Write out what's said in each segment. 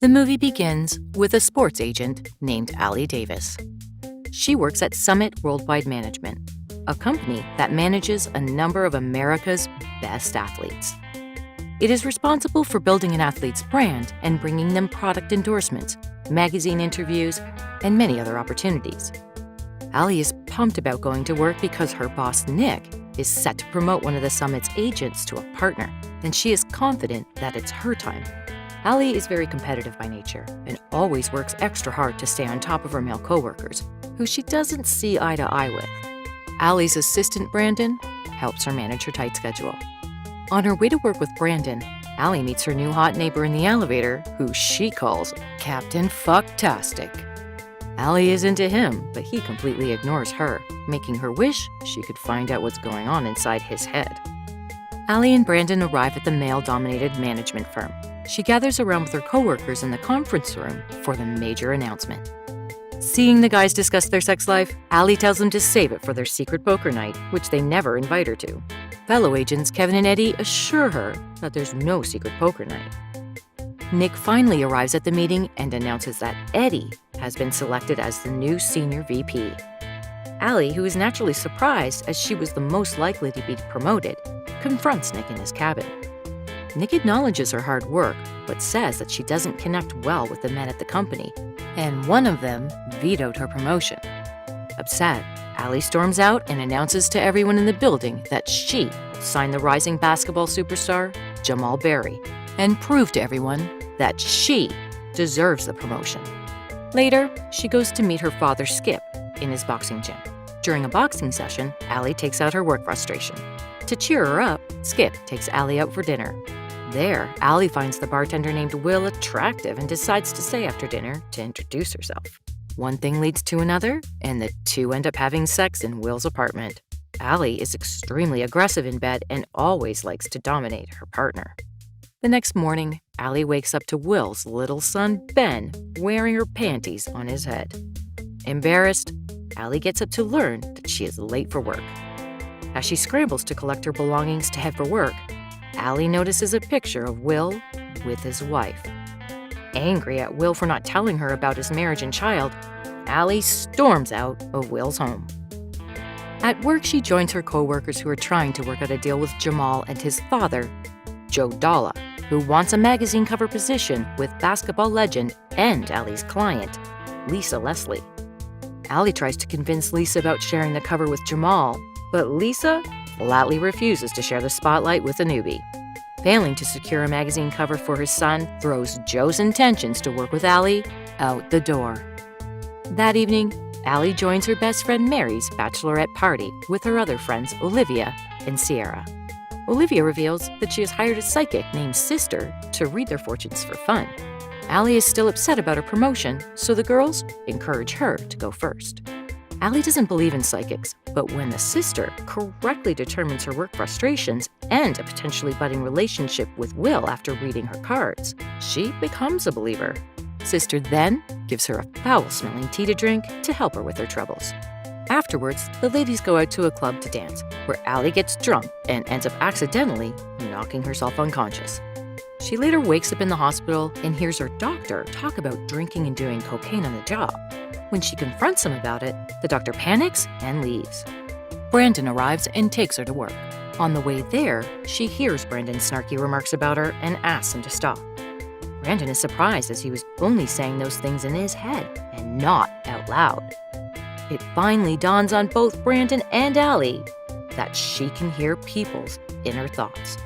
The movie begins with a sports agent named Allie Davis. She works at Summit Worldwide Management, a company that manages a number of America's best athletes. It is responsible for building an athlete's brand and bringing them product endorsements, magazine interviews, and many other opportunities. Allie is pumped about going to work because her boss, Nick, is set to promote one of the Summit's agents to a partner, and she is confident that it's her time. Allie is very competitive by nature and always works extra hard to stay on top of her male coworkers, who she doesn't see eye to eye with. Allie's assistant, Brandon, helps her manage her tight schedule. On her way to work with Brandon, Allie meets her new hot neighbor in the elevator, who she calls Captain Fucktastic. Allie is into him, but he completely ignores her, making her wish she could find out what's going on inside his head. Allie and Brandon arrive at the male-dominated management firm. She gathers around with her coworkers in the conference room for the major announcement. Seeing the guys discuss their sex life, Allie tells them to save it for their secret poker night, which they never invite her to. Fellow agents Kevin and Eddie assure her that there's no secret poker night. Nick finally arrives at the meeting and announces that Eddie has been selected as the new senior VP. Allie, who is naturally surprised as she was the most likely to be promoted, confronts Nick in his cabin. Nick acknowledges her hard work, but says that she doesn't connect well with the men at the company, and one of them vetoed her promotion. Upset, Allie storms out and announces to everyone in the building that she will sign the rising basketball superstar, Jamal Berry, and prove to everyone that she deserves the promotion. Later, she goes to meet her father, Skip, in his boxing gym. During a boxing session, Allie takes out her work frustration. To cheer her up, Skip takes Allie out for dinner. There, Allie finds the bartender named Will attractive and decides to stay after dinner to introduce herself. One thing leads to another, and the two end up having sex in Will's apartment. Allie is extremely aggressive in bed and always likes to dominate her partner. The next morning, Allie wakes up to Will's little son, Ben, wearing her panties on his head. Embarrassed, Allie gets up to learn that she is late for work. As she scrambles to collect her belongings to head for work, Allie notices a picture of Will with his wife. Angry at Will for not telling her about his marriage and child, Allie storms out of Will's home. At work, she joins her coworkers who are trying to work out a deal with Jamal and his father, Joe Dalla, who wants a magazine cover position with basketball legend and Allie's client, Lisa Leslie. Allie tries to convince Lisa about sharing the cover with Jamal, but Lisa flatly refuses to share the spotlight with a newbie. Failing to secure a magazine cover for his son throws Joe's intentions to work with Allie out the door. That evening, Allie joins her best friend Mary's bachelorette party with her other friends Olivia and Sierra. Olivia reveals that she has hired a psychic named Sister to read their fortunes for fun. Allie is still upset about her promotion, so the girls encourage her to go first. Allie doesn't believe in psychics, but when the sister correctly determines her work frustrations and a potentially budding relationship with Will after reading her cards, she becomes a believer. Sister then gives her a foul-smelling tea to drink to help her with her troubles. Afterwards, the ladies go out to a club to dance, where Allie gets drunk and ends up accidentally knocking herself unconscious. She later wakes up in the hospital and hears her doctor talk about drinking and doing cocaine on the job. When she confronts him about it, the doctor panics and leaves. Brandon arrives and takes her to work. On the way there, she hears Brandon's snarky remarks about her and asks him to stop. Brandon is surprised as he was only saying those things in his head and not out loud. It finally dawns on both Brandon and Allie that she can hear people's inner thoughts.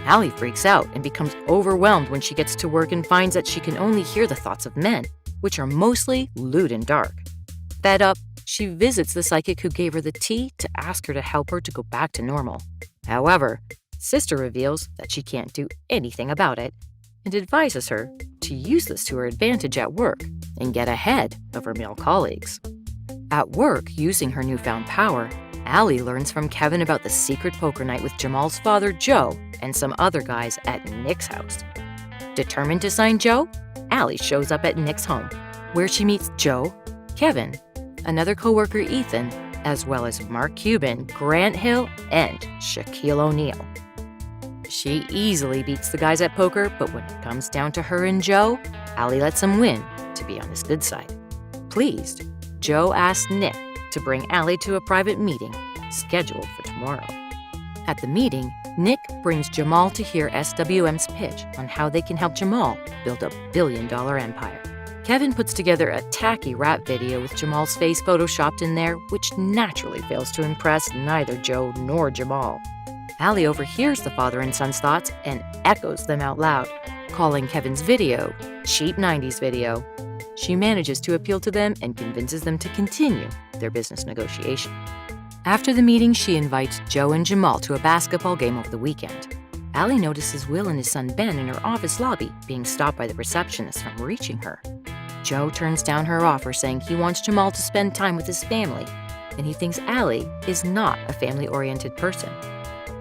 Allie freaks out and becomes overwhelmed when she gets to work and finds that she can only hear the thoughts of men, which are mostly lewd and dark. Fed up, she visits the psychic who gave her the tea to ask her to help her to go back to normal. However, Sister reveals that she can't do anything about it and advises her to use this to her advantage at work and get ahead of her male colleagues. At work, using her newfound power, Allie learns from Kevin about the secret poker night with Jamal's father, Joe, and some other guys at Nick's house. Determined to sign Joe, Allie shows up at Nick's home, where she meets Joe, Kevin, another coworker, Ethan, as well as Mark Cuban, Grant Hill, and Shaquille O'Neal. She easily beats the guys at poker, but when it comes down to her and Joe, Allie lets him win to be on his good side. Pleased, Joe asks Nick to bring Allie to a private meeting scheduled for tomorrow. At the meeting, Nick brings Jamal to hear SWM's pitch on how they can help Jamal build a billion-dollar empire. Kevin puts together a tacky rap video with Jamal's face photoshopped in there, which naturally fails to impress neither Joe nor Jamal. Allie overhears the father and son's thoughts and echoes them out loud, calling Kevin's video cheap 90s video. She manages to appeal to them and convinces them to continue their business negotiation. After the meeting, she invites Joe and Jamal to a basketball game over the weekend. Allie notices Will and his son Ben in her office lobby being stopped by the receptionist from reaching her. Joe turns down her offer, saying he wants Jamal to spend time with his family, and he thinks Allie is not a family-oriented person.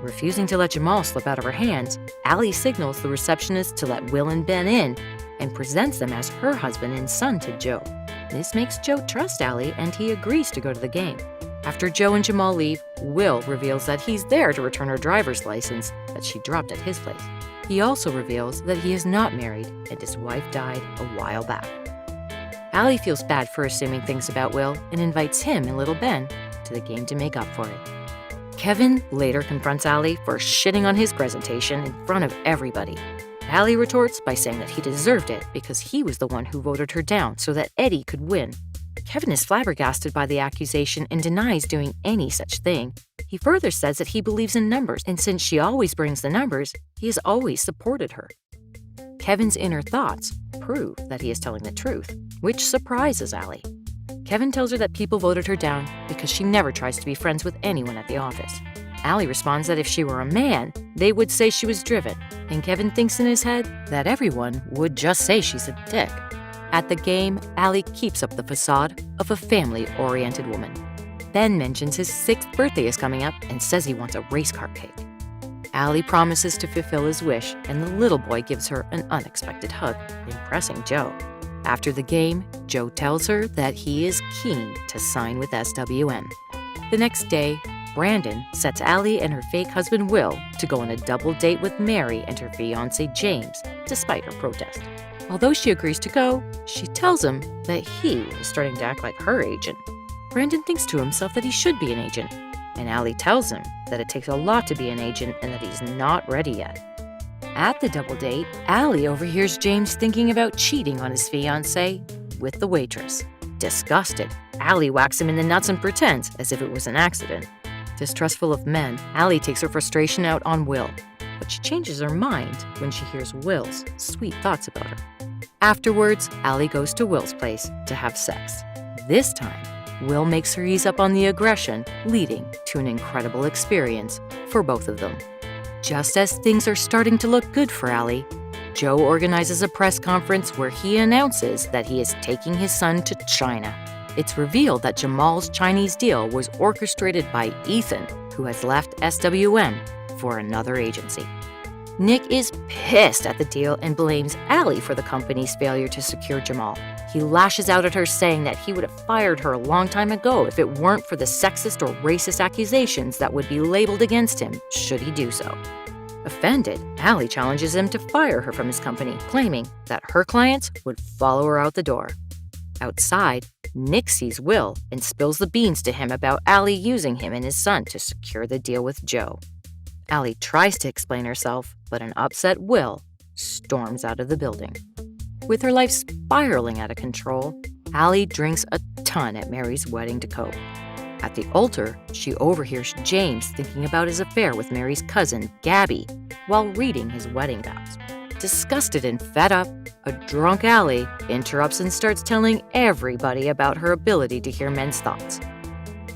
Refusing to let Jamal slip out of her hands, Allie signals the receptionist to let Will and Ben in and presents them as her husband and son to Joe. This makes Joe trust Allie, and he agrees to go to the game. After Joe and Jamal leave, Will reveals that he's there to return her driver's license that she dropped at his place. He also reveals that he is not married and his wife died a while back. Allie feels bad for assuming things about Will and invites him and little Ben to the game to make up for it. Kevin later confronts Allie for shitting on his presentation in front of everybody. Allie retorts by saying that he deserved it because he was the one who voted her down so that Eddie could win. Kevin is flabbergasted by the accusation and denies doing any such thing. He further says that he believes in numbers, and since she always brings the numbers, he has always supported her. Kevin's inner thoughts prove that he is telling the truth, which surprises Allie. Kevin tells her that people voted her down because she never tries to be friends with anyone at the office. Allie responds that if she were a man, they would say she was driven, and Kevin thinks in his head that everyone would just say she's a dick. At the game, Allie keeps up the facade of a family-oriented woman. Ben mentions his 6th birthday is coming up and says he wants a race car cake. Allie promises to fulfill his wish, and the little boy gives her an unexpected hug, impressing Joe. After the game, Joe tells her that he is keen to sign with SWM. The next day, Brandon sets Allie and her fake husband Will to go on a double date with Mary and her fiancé James, despite her protest. Although she agrees to go, she tells him that he is starting to act like her agent. Brandon thinks to himself that he should be an agent, and Allie tells him that it takes a lot to be an agent and that he's not ready yet. At the double date, Allie overhears James thinking about cheating on his fiancée with the waitress. Disgusted, Allie whacks him in the nuts and pretends as if it was an accident. Distrustful of men, Allie takes her frustration out on Will, but she changes her mind when she hears Will's sweet thoughts about her. Afterwards, Allie goes to Will's place to have sex. This time, Will makes her ease up on the aggression, leading to an incredible experience for both of them. Just as things are starting to look good for Allie, Joe organizes a press conference where he announces that he is taking his son to China. It's revealed that Jamal's Chinese deal was orchestrated by Ethan, who has left SWM for another agency. Nick is pissed at the deal and blames Allie for the company's failure to secure Jamal. He lashes out at her, saying that he would have fired her a long time ago if it weren't for the sexist or racist accusations that would be labeled against him should he do so. Offended, Allie challenges him to fire her from his company, claiming that her clients would follow her out the door. Outside, Nick sees Will and spills the beans to him about Allie using him and his son to secure the deal with Joe. Allie tries to explain herself, but an upset Will storms out of the building. With her life spiraling out of control, Allie drinks a ton at Mary's wedding to cope. At the altar, she overhears James thinking about his affair with Mary's cousin, Gabby, while reading his wedding vows. Disgusted and fed up, a drunk Allie interrupts and starts telling everybody about her ability to hear men's thoughts.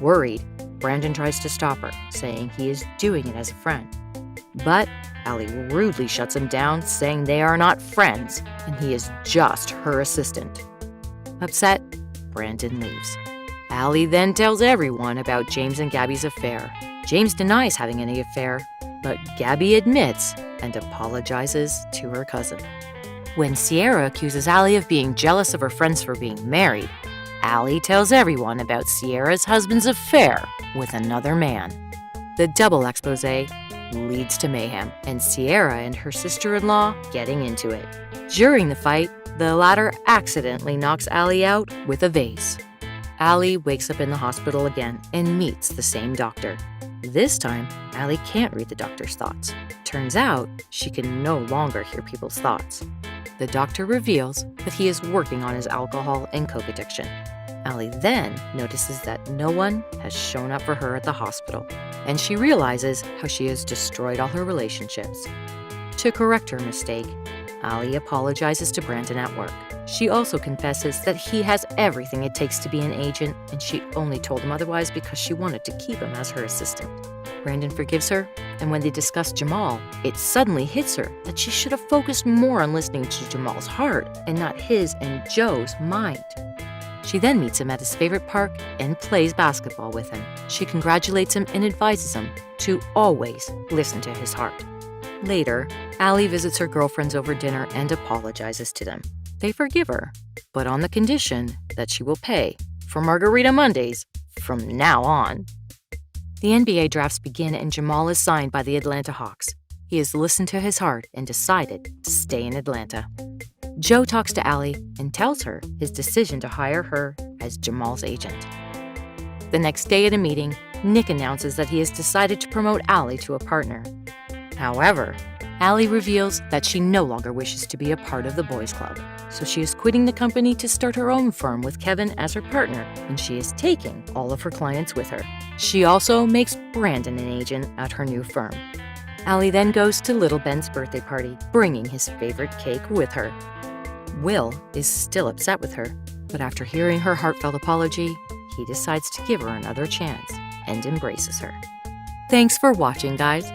Worried, Brandon tries to stop her, saying he is doing it as a friend. But Allie rudely shuts him down, saying they are not friends, and he is just her assistant. Upset, Brandon leaves. Allie then tells everyone about James and Gabby's affair. James denies having any affair, but Gabby admits and apologizes to her cousin. When Sierra accuses Allie of being jealous of her friends for being married, Allie tells everyone about Sierra's husband's affair with another man. The double expose leads to mayhem, and Sierra and her sister-in-law getting into it. During the fight, the latter accidentally knocks Allie out with a vase. Allie wakes up in the hospital again and meets the same doctor. This time, Allie can't read the doctor's thoughts. Turns out, she can no longer hear people's thoughts. The doctor reveals that he is working on his alcohol and coke addiction. Allie then notices that no one has shown up for her at the hospital, and she realizes how she has destroyed all her relationships. To correct her mistake, Allie apologizes to Brandon at work. She also confesses that he has everything it takes to be an agent, and she only told him otherwise because she wanted to keep him as her assistant. Brandon forgives her, and when they discuss Jamal, it suddenly hits her that she should have focused more on listening to Jamal's heart and not his and Joe's mind. She then meets him at his favorite park and plays basketball with him. She congratulates him and advises him to always listen to his heart. Later, Allie visits her girlfriends over dinner and apologizes to them. They forgive her, but on the condition that she will pay for Margarita Mondays from now on. The NBA drafts begin and Jamal is signed by the Atlanta Hawks. He has listened to his heart and decided to stay in Atlanta. Joe talks to Allie and tells her his decision to hire her as Jamal's agent. The next day at a meeting, Nick announces that he has decided to promote Allie to a partner. However, Allie reveals that she no longer wishes to be a part of the boys' club, so she is quitting the company to start her own firm with Kevin as her partner, and she is taking all of her clients with her. She also makes Brandon an agent at her new firm. Allie then goes to Little Ben's birthday party, bringing his favorite cake with her. Will is still upset with her, but after hearing her heartfelt apology, he decides to give her another chance and embraces her. Thanks for watching, guys.